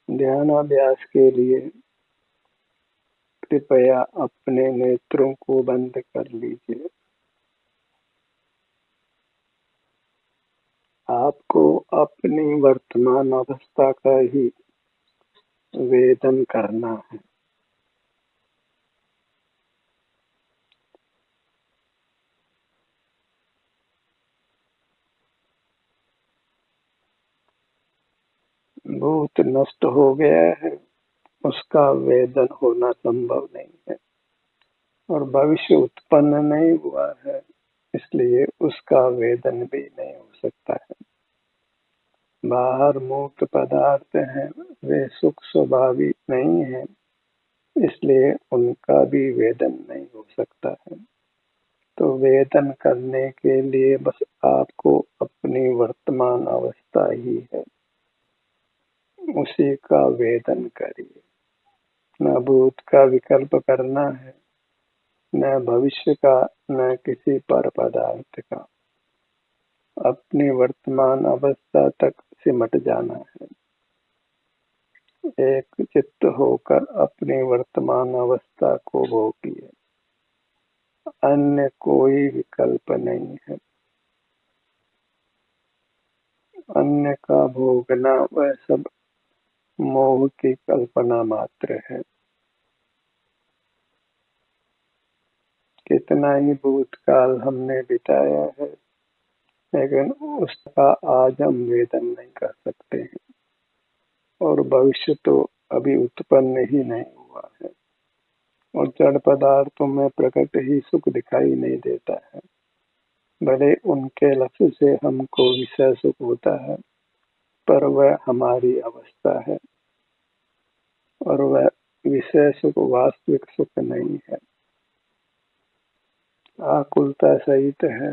ध्यानाभ्यास के लिए कृपया अपने नेत्रों को बंद कर लीजिए। आपको अपनी वर्तमान अवस्था का ही वेदन करना है। भूत नष्ट हो गया है, उसका वेदन होना संभव नहीं है, और भविष्य उत्पन्न नहीं हुआ है, इसलिए उसका वेदन भी नहीं हो सकता है। बाहर मूर्त पदार्थ हैं, वे सुख स्वभावी नहीं है, इसलिए उनका भी वेदन नहीं हो सकता है। तो वेदन करने के लिए बस आपको अपनी वर्तमान अवस्था ही है, उसी का वेदन करिए। न भूत का विकल्प करना है, न भविष्य का, न किसी पर पदार्थ का। अपनी वर्तमान अवस्था तक सिमट जाना है। एक चित्त होकर अपनी वर्तमान अवस्था को भोगिए, अन्य कोई विकल्प नहीं है। अन्य का भोगना वह सब मोह की कल्पना मात्र है। कितना ही भूतकाल हमने बिताया है, लेकिन उसका आज हम वेदन नहीं कर सकते हैं, और भविष्य तो अभी उत्पन्न ही नहीं हुआ है, और जड़ पदार्थों में प्रकट ही सुख दिखाई नहीं देता है। भले उनके लक्ष्य से हमको विषय सुख होता है, पर वह हमारी अवस्था है, और वह विषय सुख वास्तविक सुख नहीं है, आकुलता सहित है,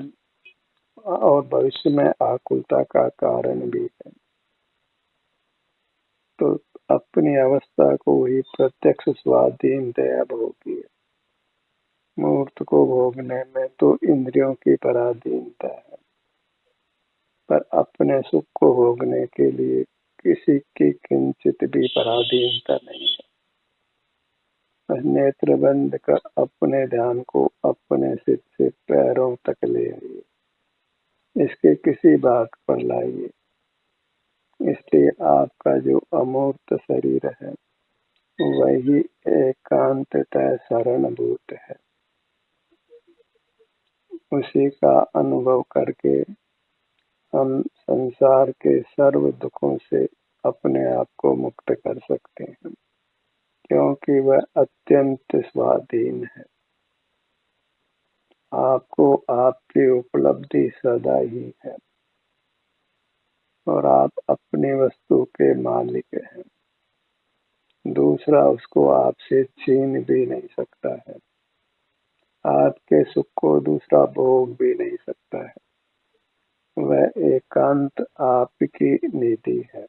और भविष्य में आकुलता का कारण भी है। तो अपनी अवस्था को ही प्रत्यक्ष स्वाधीन दया भोगी है। मूर्त को भोगने में तो इंद्रियों की पराधीनता है, पर अपने सुख को भोगने के लिए किसी की किंचित भी पराधीनता नहीं है। नेत्र बंद कर अपने ध्यान को अपने सिर से पैरों तक ले आइए, इसके किसी भाग पर लाइए। इसलिए आपका जो अमूर्त शरीर है, वही एकांततः शरणभूत है। उसी का अनुभव करके हम संसार के सर्व दुखों से अपने आप को मुक्त कर सकते हैं, क्योंकि वह अत्यंत स्वाधीन है। आपको आपकी उपलब्धि सदा ही है, और आप अपनी वस्तु के मालिक हैं। दूसरा उसको आपसे छीन भी नहीं सकता है। आपके सुख को दूसरा भोग भी नहीं सकता है। वह एकांत आपकी निधि है,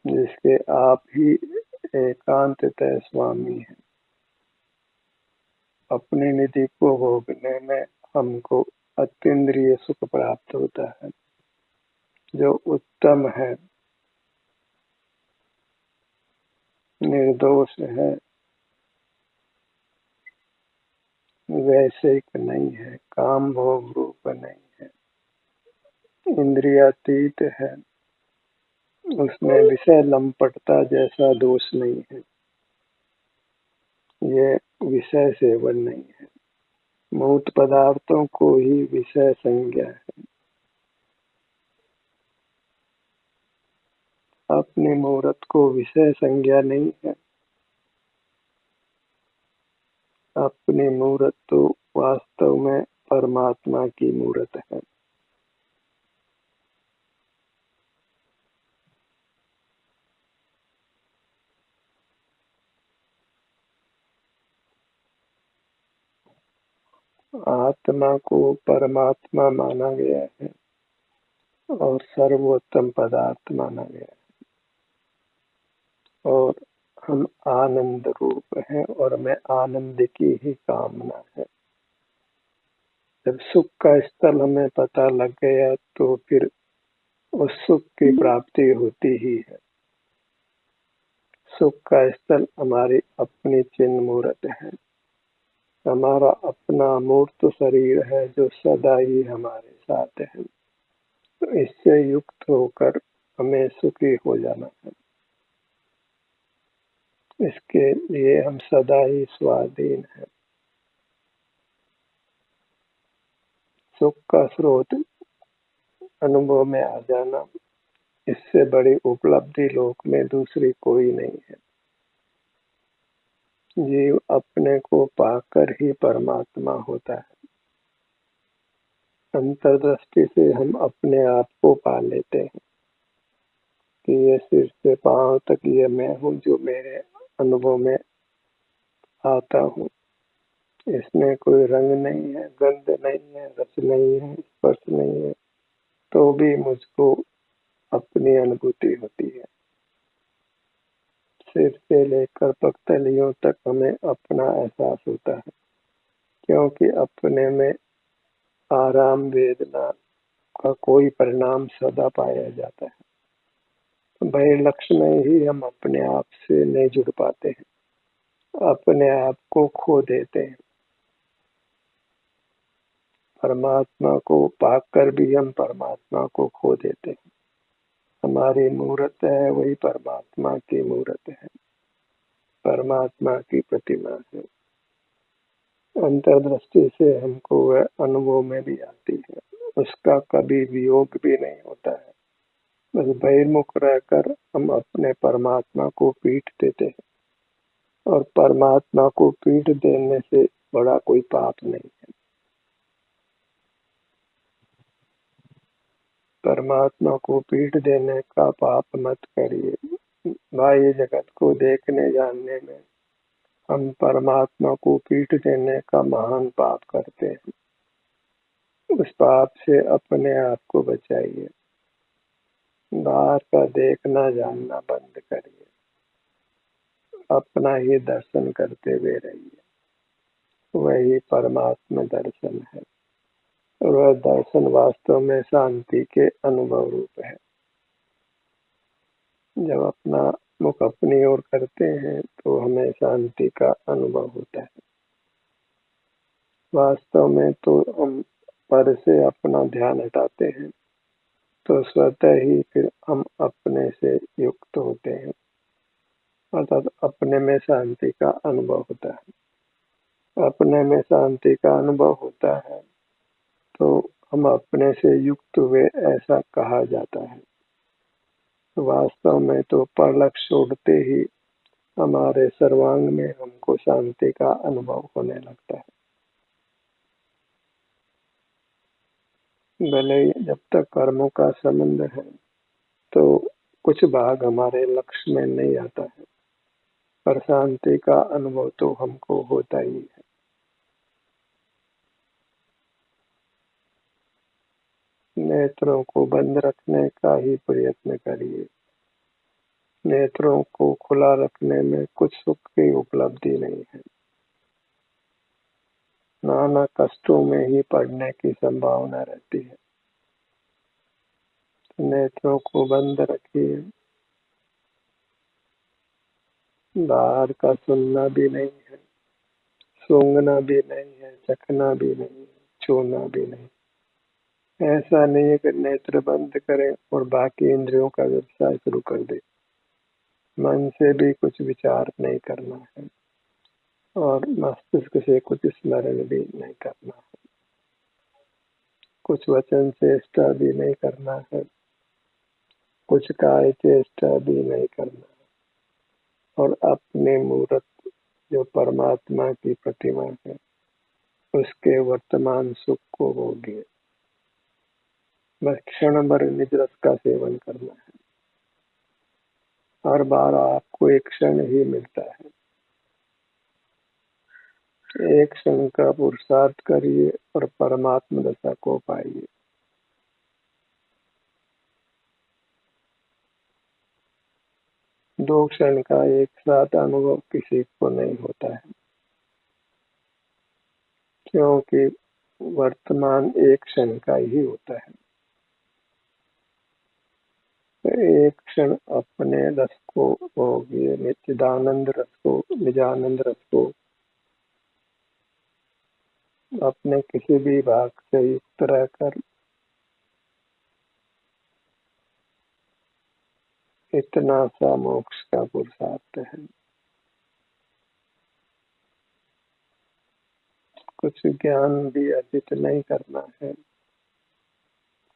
जिसके आप ही एकांततः स्वामी हैं। अपनी निधि को भोगने में हमको अतीन्द्रिय सुख प्राप्त होता है, जो उत्तम है, निर्दोष है, वैश्विक नहीं है, काम भोग रूप नहीं है, इंद्रियातीत है, उसमें विषय लंपटता जैसा दोष नहीं है, ये विषय सेवन नहीं है। मूर्त पदार्थों को ही विषय संज्ञा है। अपने मूर्त को विषय संज्ञा नहीं है। अपनी मूर्त तो वास्तव में परमात्मा की मूर्त है। आत्मा को परमात्मा माना गया है, और सर्वोत्तम पदार्थ माना गया है, और हम आनंद रूप हैं, और हमें आनंद की ही कामना है। जब सुख का स्थल हमें पता लग गया, तो फिर उस सुख की प्राप्ति होती ही है। सुख का स्थल हमारी अपनी चिन्ह मूर्त है, हमारा अपना मूर्त शरीर है जो सदा ही हमारे साथ है। तो इससे युक्त होकर हमें सुखी हो जाना है। इसके लिए हम सदा ही स्वाधीन हैं। सुख का स्रोत अनुभव में आ जाना, इससे बड़ी उपलब्धि लोक में दूसरी कोई नहीं है। जीव अपने को पाकर ही परमात्मा होता है। अंतर्दृष्टि से हम अपने आप को पा लेते हैं कि ये सिर से पांव तक ये मैं हूँ जो मेरे अनुभव में आता हूँ। इसमें कोई रंग नहीं है, गंध नहीं है, रस नहीं है, स्पर्श नहीं है, तो भी मुझको अपनी अनुभूति होती है। सिर से लेकर पगतलियों तक हमें अपना एहसास होता है, क्योंकि अपने में आराम वेदना का कोई परिणाम सदा पाया जाता है। भय लक्ष्य में ही हम अपने आप से नहीं जुड़ पाते हैं, अपने आप को खो देते हैं। परमात्मा को पाकर भी हम परमात्मा को खो देते हैं। हमारी मूर्त है वही परमात्मा की मूर्त है, परमात्मा की प्रतिमा है। अंतर्दृष्टि से हमको वह अनुभव में भी आती है, उसका कभी वियोग भी नहीं होता है। बस बहिर्मुख रहकर हम अपने परमात्मा को पीठ देते हैं, और परमात्मा को पीठ देने से बड़ा कोई पाप नहीं है। परमात्मा को पीठ देने का पाप मत करिए। बाह्य जगत को देखने जानने में हम परमात्मा को पीठ देने का महान पाप करते हैं। उस पाप से अपने आप को बचाइए। बाहर का देखना जानना बंद करिए, अपना ही दर्शन करते हुए रहिए। वही परमात्मा दर्शन है, और वह दर्शन वास्तव में शांति के अनुभव रूप है। जब अपना मुख अपनी ओर करते हैं तो हमें शांति का अनुभव होता है। वास्तव में तो हम पर से अपना ध्यान हटाते हैं तो स्वतः ही फिर हम अपने से युक्त होते हैं, अर्थात अपने में शांति का अनुभव होता है। अपने में शांति का अनुभव होता है तो हम अपने से युक्त हुए ऐसा कहा जाता है। वास्तव में तो परलक्ष छोड़ते ही हमारे सर्वांग में हमको शांति का अनुभव होने लगता है। भले ही जब तक कर्मों का संबंध है तो कुछ भाग हमारे लक्ष्य में नहीं आता है, पर शांति का अनुभव तो हमको होता ही है। नेत्रों को बंद रखने का ही प्रयत्न करिए। नेत्रों को खुला रखने में कुछ सुख की उपलब्धि नहीं है, नाना कष्टों में ही पड़ने की संभावना रहती है। नेत्रों को बंद रखिए। बाहर का सुनना भी नहीं है, सूंघना भी नहीं है, चखना भी नहीं है, छूना भी नहीं। ऐसा नहीं है कि नेत्र बंद करें और बाकी इंद्रियों का व्यवसाय शुरू कर दे। मन से भी कुछ विचार नहीं करना है, और मस्तिष्क से कुछ स्मरण भी नहीं करना है। कुछ वचन चेष्टा भी नहीं करना है, कुछ काय चेष्टा भी नहीं करना है, और अपने मूर्त जो परमात्मा की प्रतिमा है उसके वर्तमान सुख को भोगिए। बस क्षण भर निज रस का सेवन करना है। हर बार आपको एक क्षण ही मिलता है, एक क्षण का पुरुषार्थ करिए और परमात्मा दशा को पाइए। दो क्षण का एक साथ अनुभव किसी को नहीं होता है, क्योंकि वर्तमान एक क्षण का ही होता है। एक क्षण अपने रस को भोगिए, नित्यानंद रस को, निजानंद रस को अपने किसी भी भाग से युक्त रहकर इतना सा मोक्ष का पुरुषार्थ है। कुछ ज्ञान भी अर्जित नहीं करना है,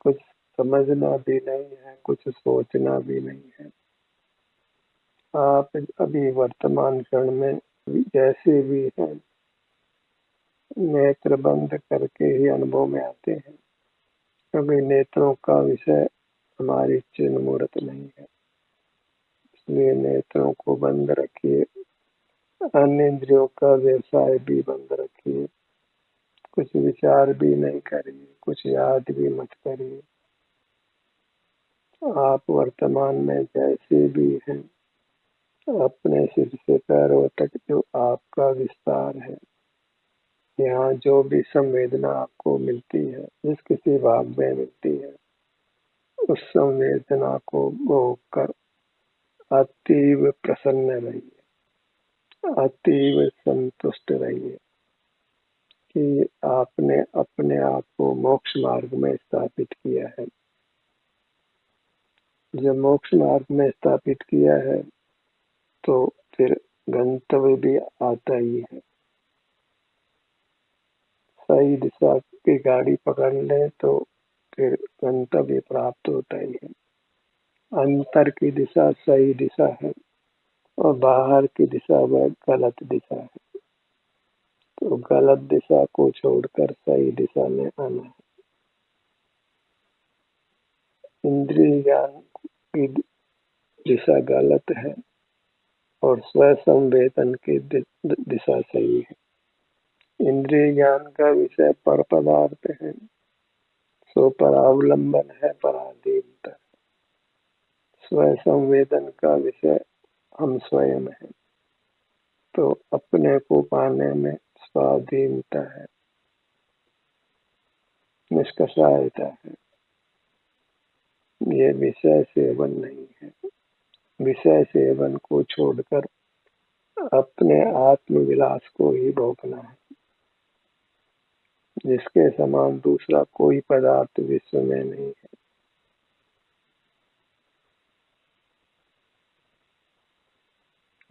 कुछ समझना भी नहीं है, कुछ सोचना भी नहीं है। आप अभी वर्तमान क्षण में जैसे भी हैं, नेत्र बंद करके ही अनुभव में आते हैं, क्योंकि नेत्रों का विषय हमारी चिन्ह मूर्त नहीं है। इसलिए नेत्रों को बंद रखिए, अन्य इंद्रियों का व्यवसाय भी बंद रखिए, कुछ विचार भी नहीं करिए, कुछ याद भी मत करिए। आप वर्तमान में जैसे भी हैं, अपने सिर से पैरों तक जो आपका विस्तार है, यहाँ जो भी संवेदना आपको मिलती है, जिस किसी भाग में मिलती है, उस संवेदना को भोग कर अतीव प्रसन्न रहिए, अतीव संतुष्ट रहिए कि आपने अपने आप को मोक्ष मार्ग में स्थापित किया है। जब मोक्ष मार्ग में स्थापित किया है तो फिर गंतव्य भी आता ही है। सही दिशा की गाड़ी पकड़ ले तो फिर गंतव्य प्राप्त होता ही है। अंतर की दिशा सही दिशा है और बाहर की दिशा वह गलत दिशा है, तो गलत दिशा को छोड़कर सही दिशा में आना है। इंद्रिय ज्ञान की दिशा गलत है और स्व संवेदन की दिशा सही है। इंद्रिय ज्ञान का विषय पर पदार्थ है, सो परावलंबन है पराधीनता। स्व संवेदन का विषय हम स्वयं है, तो अपने को पाने में स्वाधीनता है, निष्कषायता है। ये विषय सेवन नहीं है। विषय सेवन को छोड़कर अपने आत्मविलास को ही भोगना है, जिसके समान दूसरा कोई पदार्थ विश्व में नहीं है।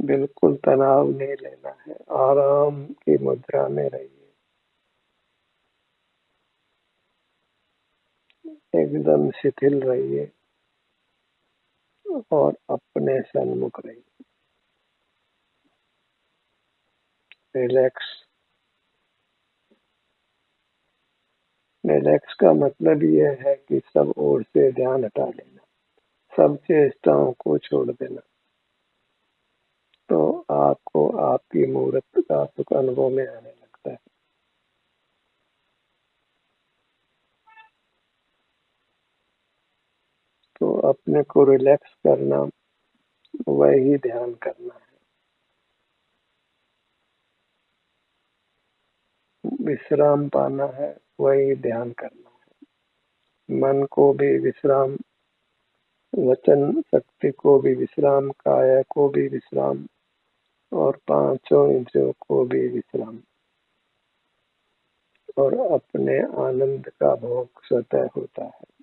बिल्कुल तनाव नहीं लेना है, आराम की मुद्रा में रहिए, एकदम शिथिल रहिए और अपने सन्मुख रहिए, रिलैक्स। रिलैक्स का मतलब यह है कि सब ओर से ध्यान हटा लेना, सब चेष्टाओं को छोड़ देना, तो आपको आपकी मूर्त का सुख अनुभव में आने लगता है। तो अपने को रिलैक्स करना वही ध्यान करना है, विश्राम पाना है वही ध्यान करना है। मन को भी विश्राम, वचन शक्ति को भी विश्राम, काया को भी विश्राम और पांचों इंद्रियों को भी विश्राम, और अपने आनंद का भोग स्वतः होता है।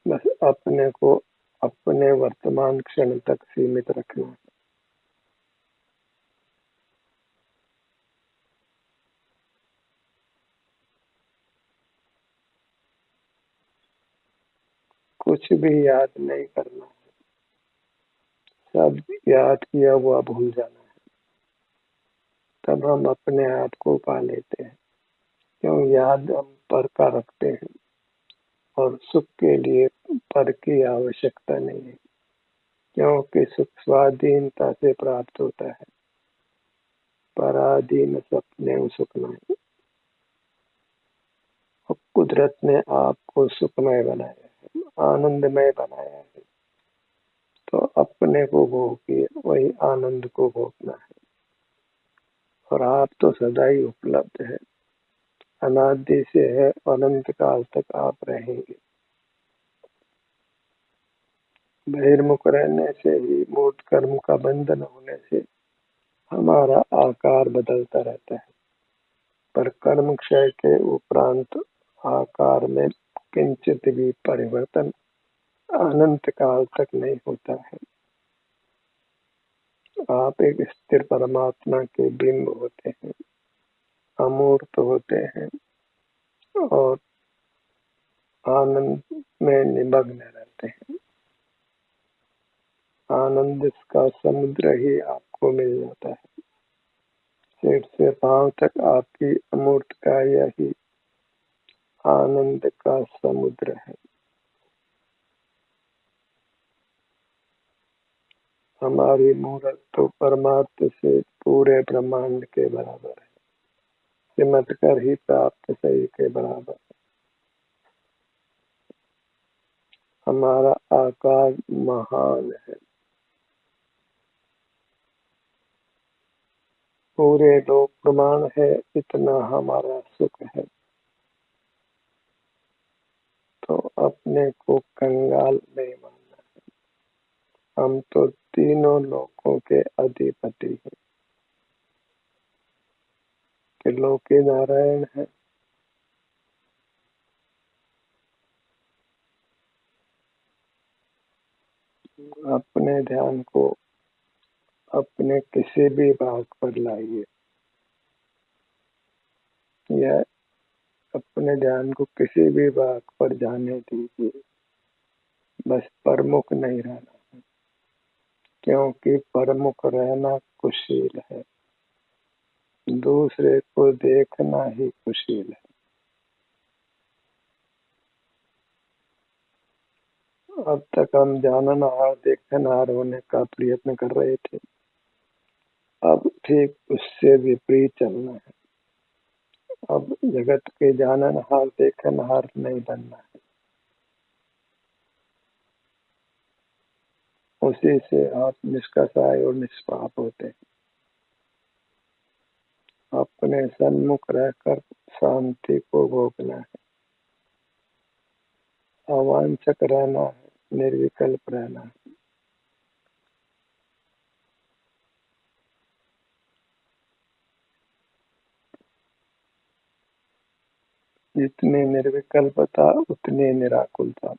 बस अपने को अपने वर्तमान क्षण तक सीमित रखना है। कुछ भी याद नहीं करना है, सब याद किया हुआ भूल जाना है, तब हम अपने आप को पा लेते हैं। क्यों याद हम पर का रखते हैं, और सुख के लिए पर की आवश्यकता नहीं है, क्योंकि सुख स्वाधीनता से प्राप्त होता है। पराधीन सपने सुख नहीं। और कुदरत ने आपको सुखमय बनाया है, आनंदमय बनाया है, तो अपने को भोगिए, वही आनंद को भोगना है। और आप तो सदा ही उपलब्ध है, अनादि से है, अनंत काल तक आप रहेंगे। बहिर्मुख रहने से ही मूर्त कर्म का बंधन होने से हमारा आकार बदलता रहता है, पर कर्म क्षय के उपरांत आकार में किंचित भी परिवर्तन अनंत काल तक नहीं होता है। आप एक स्थिर परमात्मा के बिंब होते हैं, अमूर्त होते हैं और आनंद में निमग्न रहते हैं। आनंद का समुद्र ही आपको मिल जाता है। सिर से पांव तक आपकी अमूर्तता यही आनंद का समुद्र है। हमारी मूर्त तो परमार्थ से पूरे ब्रह्मांड के बराबर है, सिमट कर ही प्राप्त सही के बराबर। हमारा आकार महान है, पूरे लोक प्रमाण है, इतना हमारा सुख है। तो अपने को कंगाल नहीं मानना है, हम तो तीनों लोकों के अधिपति हैं। त्रिलोकी नारायण है, अपने ध्यान को अपने किसी भी भाग पर लाइए, या अपने ध्यान को किसी भी भाग पर जाने दीजिए, बस परमुख नहीं रहना, क्योंकि परमुख रहना कुशील है, दूसरे को देखना ही कुशील है। अब तक हम जाननहार देखनहार होने का प्रयत्न कर रहे थे, अब ठीक उससे विपरीत चलना है। अब जगत के जाननहार देखनहार नहीं बनना है, उसी से आप निष्कषाय और निष्पाप होते हैं। अपने सन्मुख रहकर शांति को भोगना है, अवांछक रहना है, निर्विकल्प रहना है। जितनी निर्विकल्पता उतनी निराकुलता।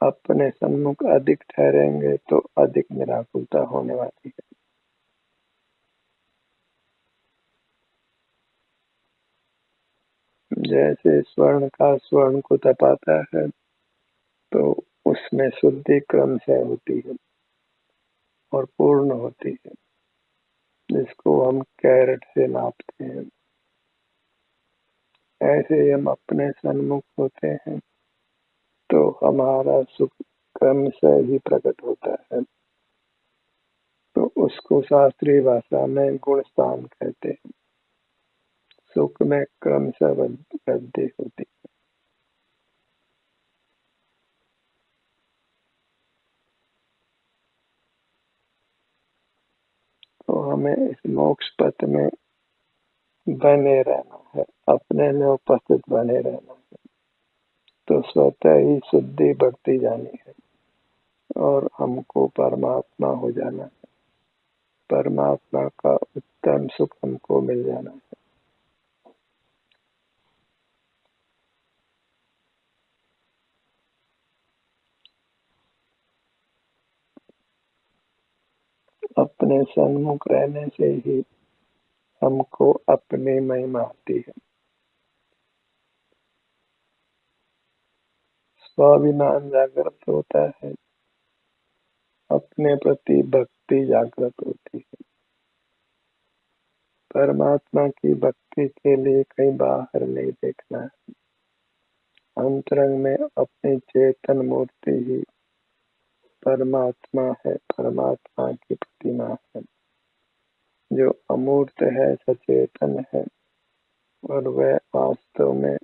अपने सन्मुख अधिक ठहरेंगे तो अधिक निराकुलता होने वाली है। जैसे स्वर्ण का स्वर्ण को तपाता है तो उसमें शुद्धि क्रम से होती है और पूर्ण होती है, जिसको हम कैरेट से नापते हैं। ऐसे हम अपने सन्मुख होते हैं तो हमारा सुख क्रम से ही प्रकट होता है, तो उसको शास्त्रीय भाषा में गुण स्थान कहते हैं। सुख में क्रम से वृद्धि होती है। तो हमें इस मोक्ष पथ में बने रहना है, अपने में उपस्थित बने रहना है, तो स्वतः ही शुद्धि बढ़ती जानी है और हमको परमात्मा हो जाना है, परमात्मा का उत्तम सुख हमको मिल जाना है। अपने सन्मुख रहने से ही हमको अपनी महिमा आती है, स्वाभिमान जागृत होता है, अपने प्रति भक्ति जागृत होती है। परमात्मा की भक्ति के लिए कहीं बाहर नहीं देखना है, अंतरंग में अपनी चेतन मूर्ति ही परमात्मा है, परमात्मा की प्रतिमा है, जो अमूर्त है, सचेतन है और वह वास्तव में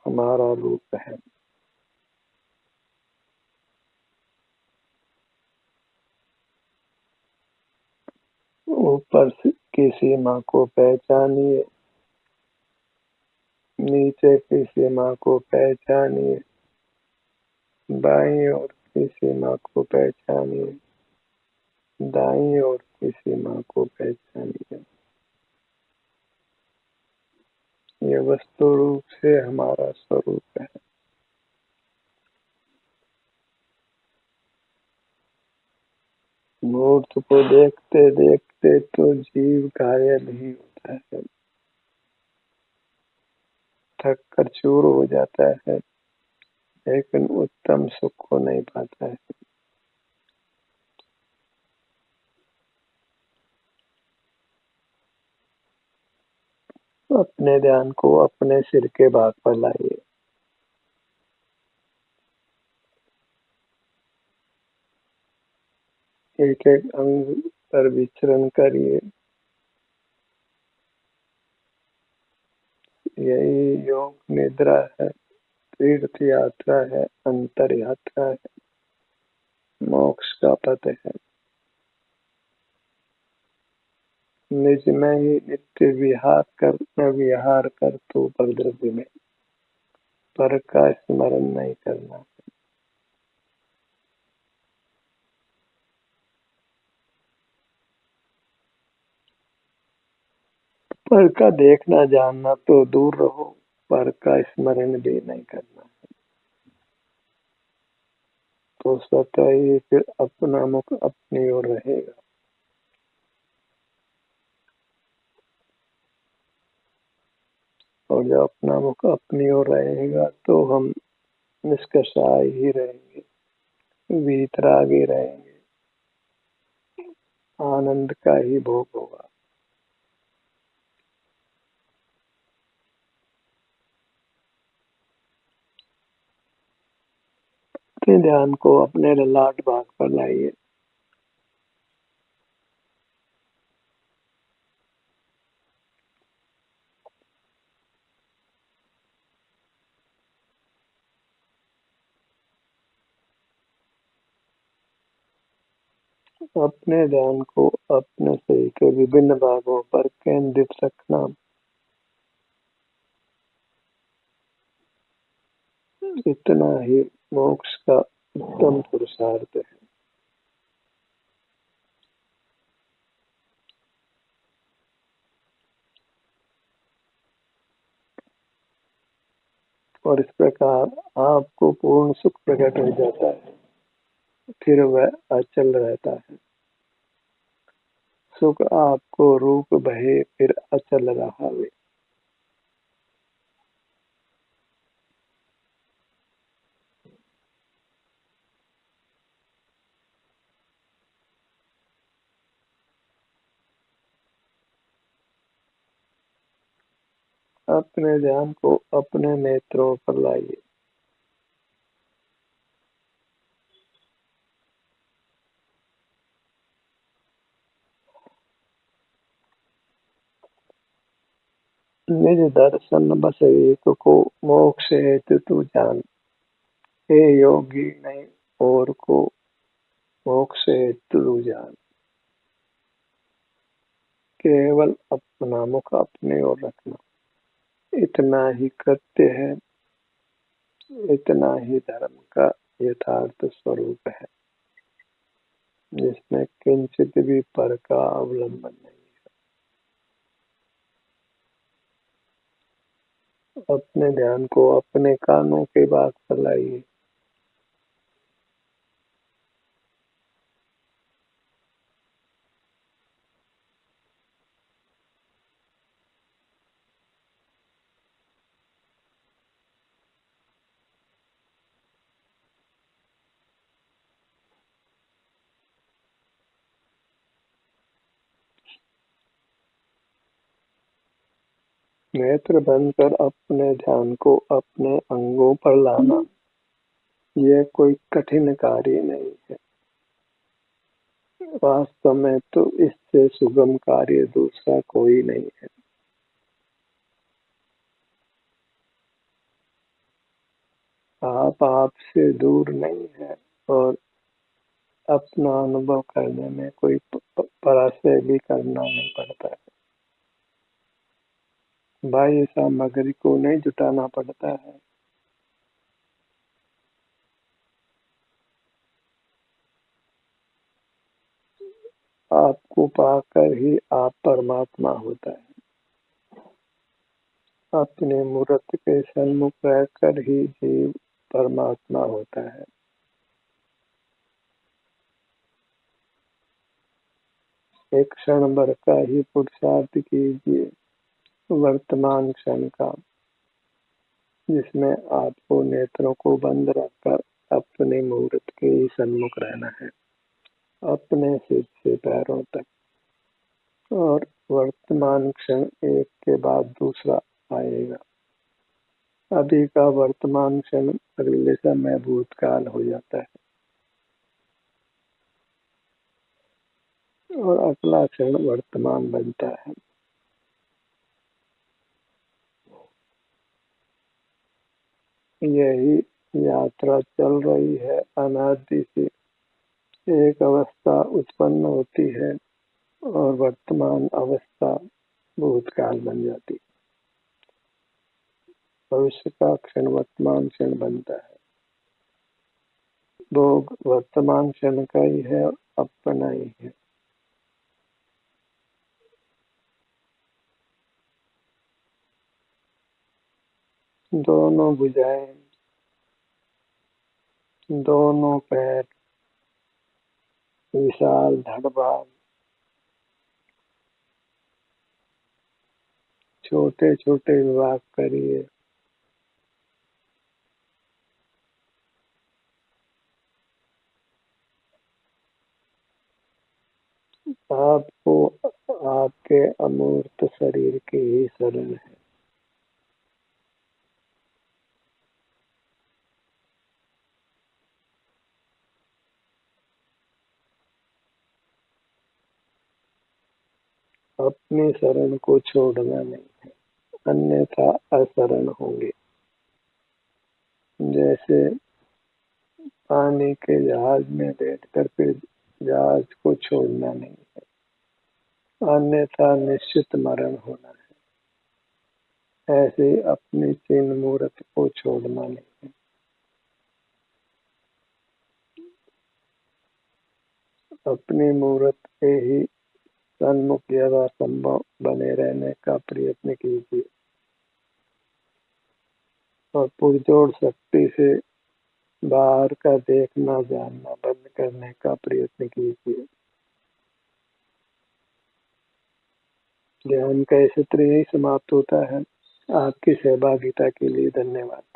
हमारा रूप है। ऊपर की सीमा को पहचानिए, नीचे की सीमा को पहचानिए, बाईं ओर की सीमा को पहचानिए, दाईं ओर की सीमा को पहचानिए। ये वस्तु रूप से हमारा स्वरूप है। मूर्त को देखते देखते तो जीव घायल ही होता है, थक कर चूर हो जाता है, लेकिन उत्तम सुख को नहीं पाता है। अपने ध्यान को अपने सिर के भाग पर लाइए। एक एक अंग पर विचरण करिए। यही योग निद्रा है, तीर्थ यात्रा है, अंतर यात्रा है, मोक्ष का पथ है। निज में ही नित्य विहार कर तो पर द्रव्य में, पर का स्मरण नहीं करना। पर का देखना जानना तो दूर रहो, पर का स्मरण भी नहीं करना, तो स्वतः ही फिर अपना मुख अपनी ओर रहेगा। और जब अपना मुख अपनी ओर रहेगा तो हम निष्कर्षाय ही रहेंगे, वीतरागी रहेंगे, आनंद का ही भोग होगा। अपने ध्यान को अपने ललाट भाग पर लाइए। अपने ध्यान को अपने शरीर के विभिन्न भागों पर केंद्रित रखना, इतना ही मोक्ष का उत्तम पुरुषार्थ है। और इस प्रकार आपको पूर्ण सुख प्रकट हो जाता है, फिर वह अचल रहता है। सुख आपको रूप भये फिर अचल रहावे। अपने ध्यान को अपने नेत्रों पर लाइए। निज दर्शन बस एक को, मोक्ष हेतु तू जान। हे योगी नहीं और को, मोक्ष हेतु तू जान। केवल अपना मुख अपने ओर रखना, इतना ही कृत्य है, इतना ही धर्म का यथार्थ स्वरूप है, जिसमें किंचित भी पर का अवलंबन नहीं। अपने ध्यान को अपने कानों के भाग पर लाइए। नेत्र बंद कर अपने ध्यान को अपने अंगों पर लाना, यह कोई कठिन कार्य नहीं है। वास्तव में तो इससे सुगम कार्य दूसरा कोई नहीं है। आप से दूर नहीं है, और अपना अनुभव करने में कोई पराश्रय भी करना नहीं पड़ता है। बाह्य सामग्री को नहीं जुटाना पड़ता है। आपको पाकर ही आप परमात्मा होता है। अपने मूर्त के सन्मुख रहकर ही जीव परमात्मा होता है। एक क्षण भर का ही पुरुषार्थ कीजिए, वर्तमान क्षण का, जिसमें आपको नेत्रों को बंद रखकर अपने मूर्त के ही सन्मुख रहना है, अपने सिर से पैरों तक। और वर्तमान क्षण एक के बाद दूसरा आएगा। अभी का वर्तमान क्षण अगले समय भूतकाल हो जाता है और अगला क्षण वर्तमान बनता है। यही यात्रा चल रही है अनादि से। एक अवस्था उत्पन्न होती है और वर्तमान अवस्था भूतकाल बन जाती है। भविष्य का क्षण वर्तमान क्षण बनता है। भोग वर्तमान क्षण का ही है, अपना ही है। दोनों भुजाएं, दोनों पैर, विशाल धड़बाग, छोटे छोटे विभाग करिए। आपको आपके अमूर्त शरीर की ही शरण है। अपनी शरण को छोड़ना नहीं है, अन्यथा अशरण होंगे। जैसे पानी के जहाज में बैठकर फिर जहाज को छोड़ना नहीं है, अन्यथा निश्चित मरण होना है। ऐसे अपनी चिन्ह मूर्त को छोड़ना नहीं है। अपनी मूर्त के ही सन्मुख यथा संभव बने रहने का प्रयत्न कीजिए और पुरजोर शक्ति से बाहर का देखना जानना बंद करने का प्रयत्न कीजिए। ध्यान का इस सत्र यही समाप्त होता है। आपकी सहभागिता के लिए धन्यवाद।